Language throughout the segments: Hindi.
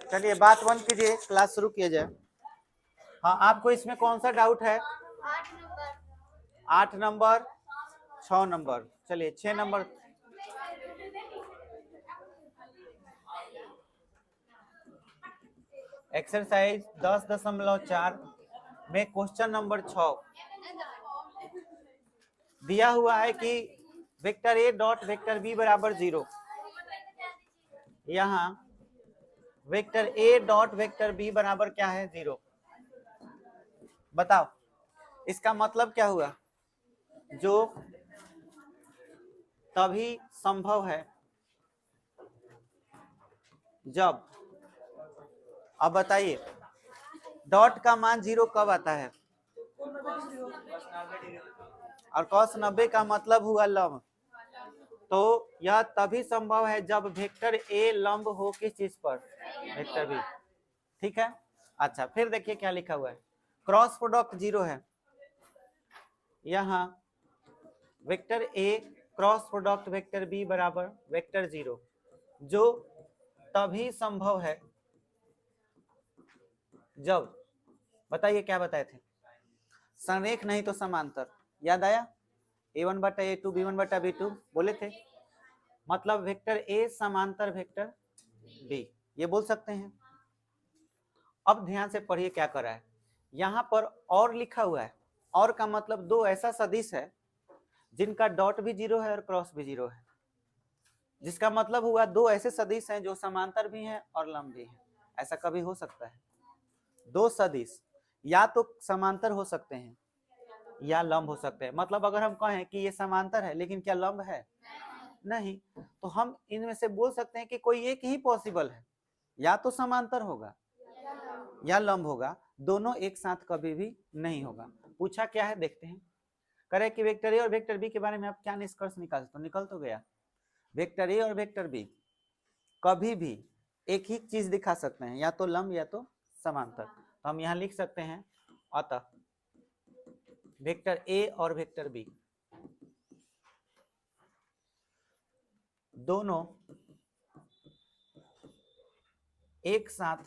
चलिए बात बंद कीजिए, क्लास शुरू किया जाए। हाँ, आपको इसमें कौन सा डाउट है? 8 नंबर, 6 नंबर, चलिए 6 नंबर। एक्सरसाइज 10.4 में क्वेश्चन नंबर 6 दिया हुआ है कि वेक्टर ए डॉट वेक्टर बी बराबर 0। यहाँ vector A dot vector B बराबर क्या है? 0। बताओ इसका मतलब क्या हुआ? जो तभी संभव है जब, अब बताइए डॉट का मान 0 कब आता है? और cos 90 का मतलब हुआ लंब। तो यह तभी संभव है जब वेक्टर ए लंब हो किस चीज पर? Vector B. ठीक है। अच्छा फिर देखिए क्या लिखा हुआ है, क्रॉस प्रोडक्ट 0 है। यहाँ vector A cross product vector B बराबर वेक्टर 0, जो तभी संभव है जब, बताइए क्या बताए थे? संरेख नहीं तो समांतर। याद आया? a1 बटा a2 b1 बटा b2 बोले थे। मतलब वेक्टर ए समांतर वेक्टर बी, ये बोल सकते हैं। अब ध्यान से पढ़िए क्या कर रहा है, यहाँ पर और लिखा हुआ है। और का मतलब दो ऐसा सदिश है जिनका डॉट भी 0 है और क्रॉस भी 0 है, जिसका मतलब हुआ दो ऐसे सदिश हैं जो समांतर भी हैं और लंब भी हैं। ऐसा कभी हो सकता है? दो सदिश या तो समांतर हो सकते हैं या लंब हो सकते हैं। मतलब अगर हम कहें कि ये समांतर है लेकिन क्या लंब है? नहीं। तो हम इनमें से बोल सकते हैं कि कोई एक ही पॉसिबल है, या तो समांतर होगा या लंब होगा, दोनों एक साथ कभी भी नहीं होगा। पूछा क्या है देखते हैं। करे कि वेक्टर ए और वेक्टर बी के बारे में आप क्या निष्कर्ष निकाल सकते हो? निकल तो गया, वेक्टर ए और वेक्टर बी कभी भी एक ही चीज दिखा सकते हैं, या तो लंब या तो समांतर। तो हम यहाँ लिख सकते हैं अतः वेक्टर ए और वेक्टर बी दोनों एक साथ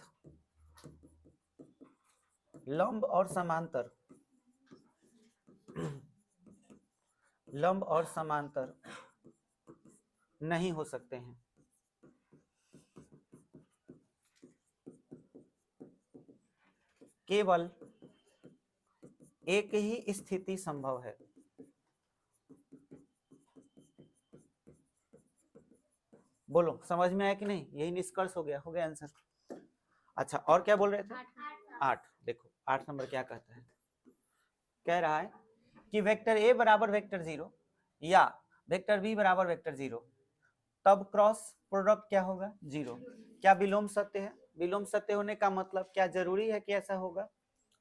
लंब और समांतर, लंब और समांतर नहीं हो सकते हैं। केवल एक ही स्थिति संभव है। बोलो समझ में आया कि नहीं? यही निष्कर्ष हो गया आंसर। अच्छा और क्या बोल रहे थे? 8। देखो 8 नंबर क्या कहता है, कह रहा है कि वेक्टर ए बराबर वेक्टर 0 या वेक्टर बी बराबर वेक्टर 0, तब क्रॉस प्रोडक्ट क्या होगा? 0। क्या विलोम सत्य है? विलोम सत्य होने का मतलब क्या जरूरी है कि ऐसा होगा?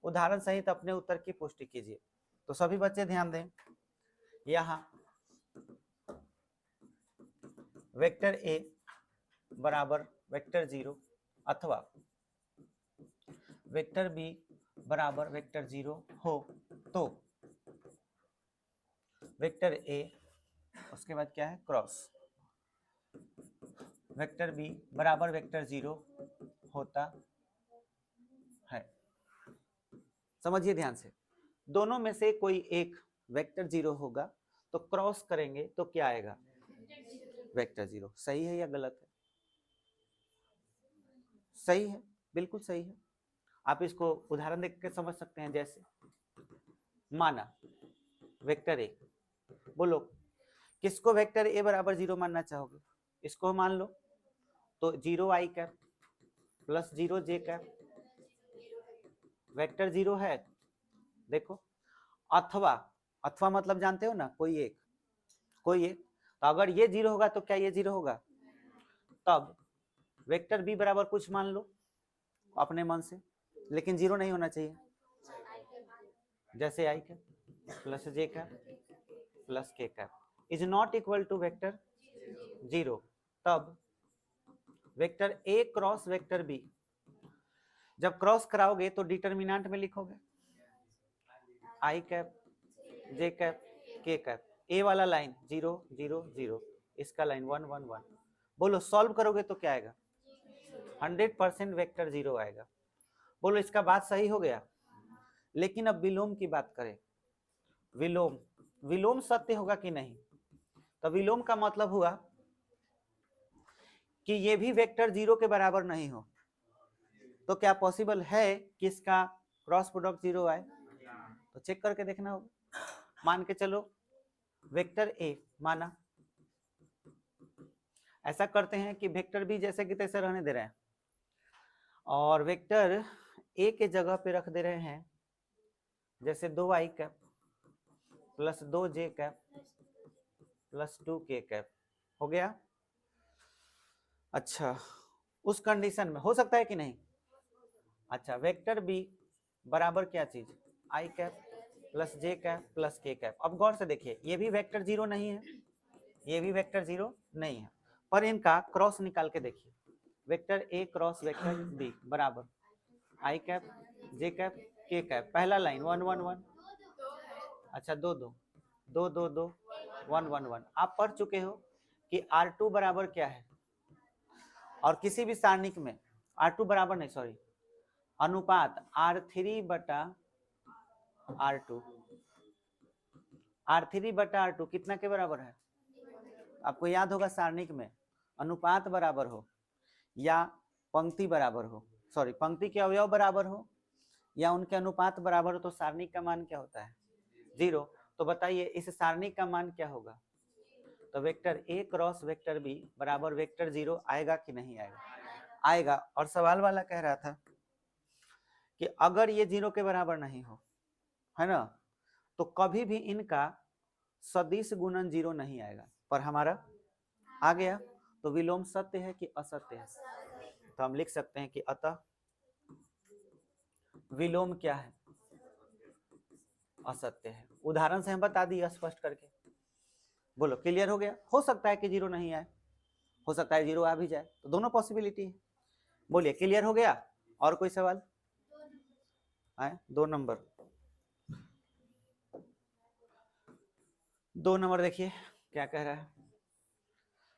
उदाहरण सहित अपने उत्तर की पुष्टि कीजिए। तो सभी बच्चे ध्यान दें, यहाँ वेक्टर ए बराबर वेक्टर 0 अथवा वेक्टर बी बराबर वेक्टर 0 हो तो वेक्टर ए उसके बाद क्या है? क्रॉस वेक्टर बी बराबर वेक्टर 0 होता है। समझिए ध्यान से, दोनों में से कोई एक वेक्टर 0 होगा तो क्रॉस करेंगे तो क्या आएगा? वेक्टर 0। सही है या गलत है? सही है, बिल्कुल सही है। आप इसको उदाहरण देख के समझ सकते हैं। जैसे माना वेक्टर ए, बोलो किसको वेक्टर ए बराबर 0 मानना चाहोगे? इसको मान लो तो 0 आई कैप प्लस 0 जे कैप वेक्टर 0 है। देखो अथवा, अथवा मतलब जानते हो ना, कोई एक, कोई एक। तो अगर ये 0 होगा तो क्या ये 0 होगा? तब वेक्टर बी बराबर कुछ मान लो अपने मन से, लेकिन 0 नहीं होना चाहिए। जैसे I cap plus J cap plus K cap is not equal to vector 0, तब vector A cross vector B, जब क्रॉस कराओगे तो डिटर्मिनेंट में लिखोगे I cap J cap K cap, A वाला लाइन 0 0 0, इसका लाइन 1 1 1। बोलो सॉल्व करोगे तो क्या आएगा? 100% वेक्टर 0 आएगा। बोलो इसका बात सही हो गया। लेकिन अब विलोम की बात करें, विलोम, विलोम सत्य होगा कि नहीं? तो विलोम का मतलब हुआ कि ये भी वेक्टर 0 के बराबर नहीं हो। तो क्या पॉसिबल है कि इसका क्रॉस प्रोडक्ट 0 आए? तो चेक करके देखना होगा। मान के चलो वेक्टर ए माना, ऐसा करते हैं कि वेक्टर बी जैसे कि तैसे रहने दे रहे हैं और वेक्टर ए के जगह पे रख दे रहे हैं जैसे 2i cap plus 2j cap plus 2k cap. हो गया? अच्छा, उस कंडीशन में हो सकता है कि नहीं? अच्छा, वेक्टर बी बराबर क्या चीज? i cap plus j cap plus k cap. अब गौर से देखिए, ये भी वेक्टर 0 नहीं है, ये भी वेक्टर 0 नहीं है, पर इनका क्रॉस निकाल के देखिए। Vector A cross vector B बराबर i cap j cap k cap. पहला लाइन 1 1 1, अच्छा 2 2 2 2 2 1 1 1। आप पढ़ चुके हो कि R2 बराबर क्या है, और किसी भी सारणिक में R2 बराबर नहीं, सॉरी, अनुपात R3 बटा R2, R3 बटा R2 कितना के बराबर है? आपको याद होगा सारणिक में अनुपात बराबर हो या पंक्ति बराबर हो, सॉरी पंक्ति के अवयव बराबर हो या उनके अनुपात बराबर हो, तो सारणिक का मान क्या होता है? 0। तो बताइए इस सारणिक का मान क्या होगा? तो vector A cross vector B बराबर वेक्टर 0 आएगा कि नहीं आएगा? आएगा। और सवाल वाला कह रहा था कि अगर ये 0 के बराबर नहीं हो, है ना, तो कभी भी इनका सदिश गुणन 0 नहीं आएगा, पर हमारा आ गया। तो विलोम सत्य है कि असत्य है? तो हम लिख सकते हैं कि अतः विलोम क्या है? असत्य है। उदाहरण से हम बता दिए स्पष्ट करके। बोलो क्लियर हो गया? हो सकता है कि 0 नहीं आए, हो सकता है 0 आ भी जाए, तो दोनों पॉसिबिलिटी है। बोलिए क्लियर हो गया? और कोई सवाल आए? 2 नंबर, 2 नंबर देखिए क्या कह रहा है।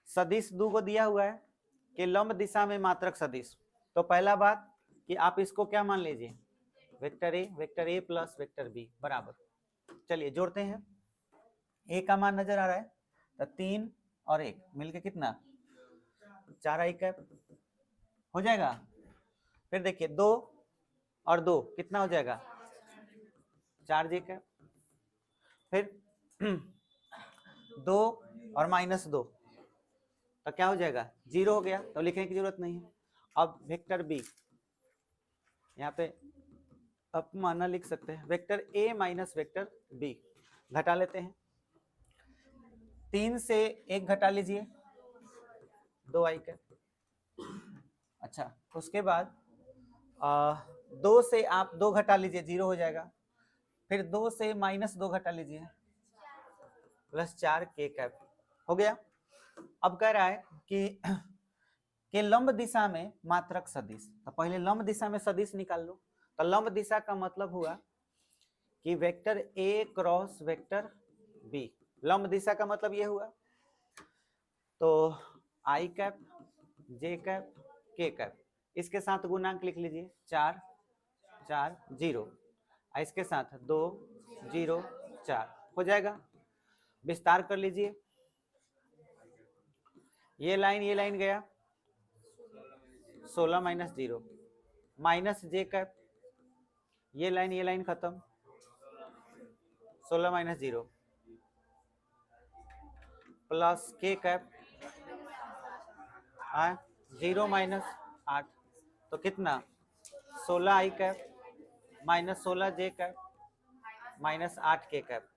सदिश 2 को दिया हुआ है कि लंब दिशा में मात्रक सदिश। तो पहला बात कि आप इसको क्या मान लीजिए? Vector A plus vector B बराबर, चलिए जोड़ते हैं। ए का मान नजर आ रहा है, तो 3 और 1 मिलके कितना? 4i कैप हो जाएगा। फिर देखिए 2 और 2 कितना हो जाएगा? 4j cap. फिर 2 और -2 तो क्या हो जाएगा? 0 हो गया, तो लिखने की जरूरत नहीं है। अब वेक्टर बी, यहाँ पे अब माना लिख सकते हैं vector A minus vector B, घटा लेते हैं। 3 से 1 घटा लीजिए, 2i कैप। अच्छा, उसके बाद 2 से आप 2 घटा लीजिए, 0 हो जाएगा। फिर 2 से -2 घटा लीजिए, प्लस 4k कैप हो गया। अब कह रहा है कि लंब दिशा में मात्रक सदिश, तो पहले लंब दिशा में सदिश निकाल लो। तो लंब दिशा का मतलब हुआ कि vector A cross vector B, लंब दिशा का मतलब ये हुआ। तो i cap j cap k cap, इसके साथ गुणांक लिख लीजिए, 4 4 0, इसके साथ 2 0 4 हो जाएगा। विस्तार कर लीजिए, ये लाइन गया 16 - 0 माइनस j कैप, ये लाइन खत्म 16 - 0 प्लस k कैप 0 - 8, तो कितना? 16i cap minus 16j cap minus 8k cap.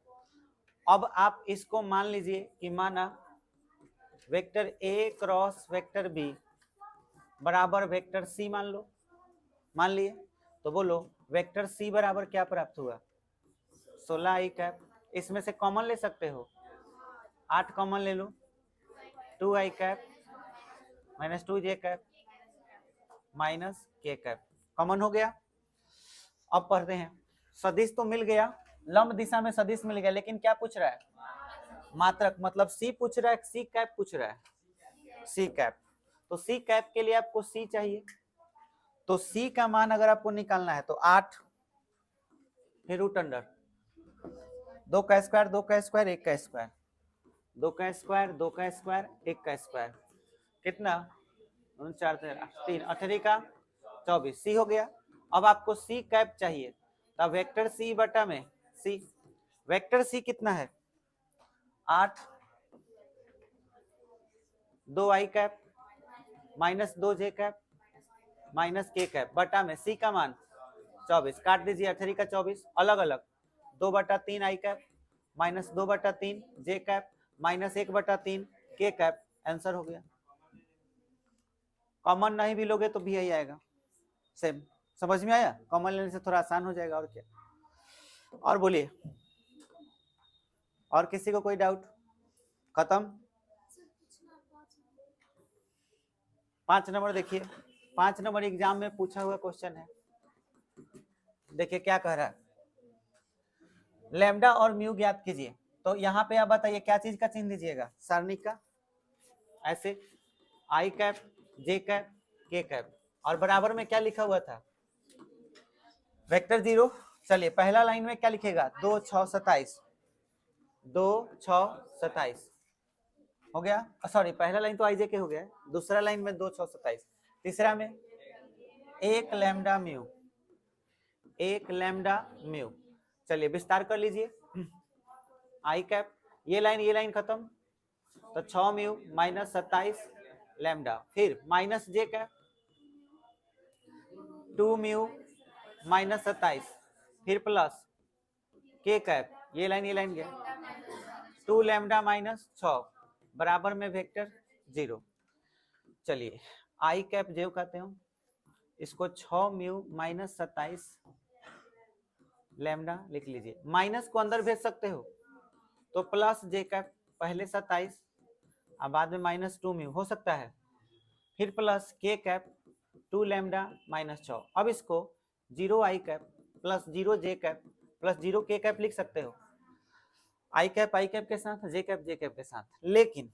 अब आप इसको मान लीजिए कि माना vector a cross vector b बराबर वेक्टर c मान लो, मान लिए। तो बोलो वेक्टर c बराबर क्या प्राप्त हुआ? 16i cap. इसमें से कॉमन ले सकते हो, 8 कॉमन ले लो, 2i cap minus 2j cap minus k cap common हो गया। अब पढ़ते हैं, सदिश तो मिल गया, लंब दिशा में सदिश मिल गया, लेकिन क्या पूछ रहा है? मात्रक, मतलब c पूछ रहा है, c कैप पूछ रहा है, c कैप। तो सी कैप के लिए आपको सी चाहिए, तो सी का मान अगर आपको निकालना है तो 8, फिर रूट अंडर 2 का स्क्वायर 2 का स्क्वायर 1 का स्क्वायर 2 का स्क्वायर 2 का स्क्वायर 1 का स्क्वायर, कितना 4 3 18 का 24, सी हो गया। अब आपको सी कैप चाहिए, तब वेक्टर सी बटा में सी, वेक्टर सी कितना है 8, 2 आई कैप माइनस 2 जे कैप माइनस के कैप बटा में सी का मान 24, काट दीजिए 18 का 24 अलग अलग, 2 बटा 3 आई कैप माइनस 2 बटा 3 जे कैप माइनस 1 बटा 3 के कैप, आंसर हो गया। कॉमन नहीं भी लोगे तो भी यही आएगा, सेम। समझ में आया? कॉमन लेने से थोड़ा आसान हो जाएगा, और क्या। और बोलिए, और किसी को कोई डाउट? खत्म? 5 नंबर देखिए, 5 नंबर एग्जाम में पूछा हुआ क्वेश्चन है। देखिए क्या कह रहा है, लैम्डा और म्यू ज्ञात कीजिए। तो यहाँ पे आप बताइए क्या चीज का चिन्ह दीजिएगा, सारणी का, ऐसे आई cap J cap K cap, और बराबर में क्या लिखा हुआ था, वेक्टर 0। चलिए पहला लाइन में क्या लिखेगा, 2 6 27, 2 6 27 हो गया, सॉरी पहला लाइन तो आई जे के हो गया, दूसरा लाइन में 2 6 27, तीसरा में 1 लैम्डा म्यू, 1 लैम्डा म्यू। चलिए विस्तार कर लीजिए, आई कैप ये लाइन खत्म, तो 6 म्यू माइनस 27 लैम्डा, फिर माइनस जे कैप 2 म्यू माइनस 27, फिर प्लस के कैप ये लाइन गया 2 लैम्डा माइनस 6 बराबर में वेक्टर 0। चलिए आई कैप जो कहते हो इसको 6 म्यू माइनस 27 लैम्डा लिख लीजिए, माइनस को अंदर भेज सकते हो तो प्लस जे कैप, पहले 27 अब बाद में माइनस 2 म्यू हो सकता है, फिर plus K cap 2 lambda minus 6। अब इसको 0 आई कैप प्लस 0 जे कैप प्लस 0 के कैप लिख सकते हो, आई कैप के साथ जे कैप के साथ, लेकिन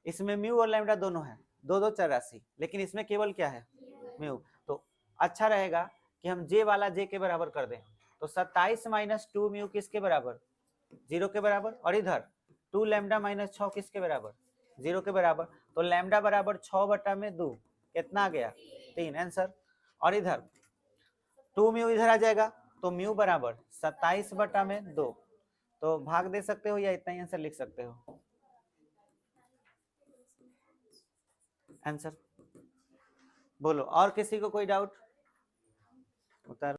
इसमें म्यू और लैम्डा दोनों है, 2 2 चर राशि, लेकिन इसमें केवल क्या है म्यू। तो अच्छा रहेगा कि हम जे वाला जे के बराबर कर दें, तो 27 माइनस 2 म्यू किसके बराबर 0 के बराबर, और इधर 2 लैम्डा माइनस 6 किसके बराबर 0 के बराबर, तो लैम्डा बराबर 6 बटा में 2 कितना आ गया 3, आंसर। और इधर 2 म्यू इधर आ जाएगा तो म्यू बराबर 27 बटा में 2, तो भाग दे सकते हो या इतना ही आंसर लिख सकते हो, आंसर। बोलो और किसी को कोई डाउट?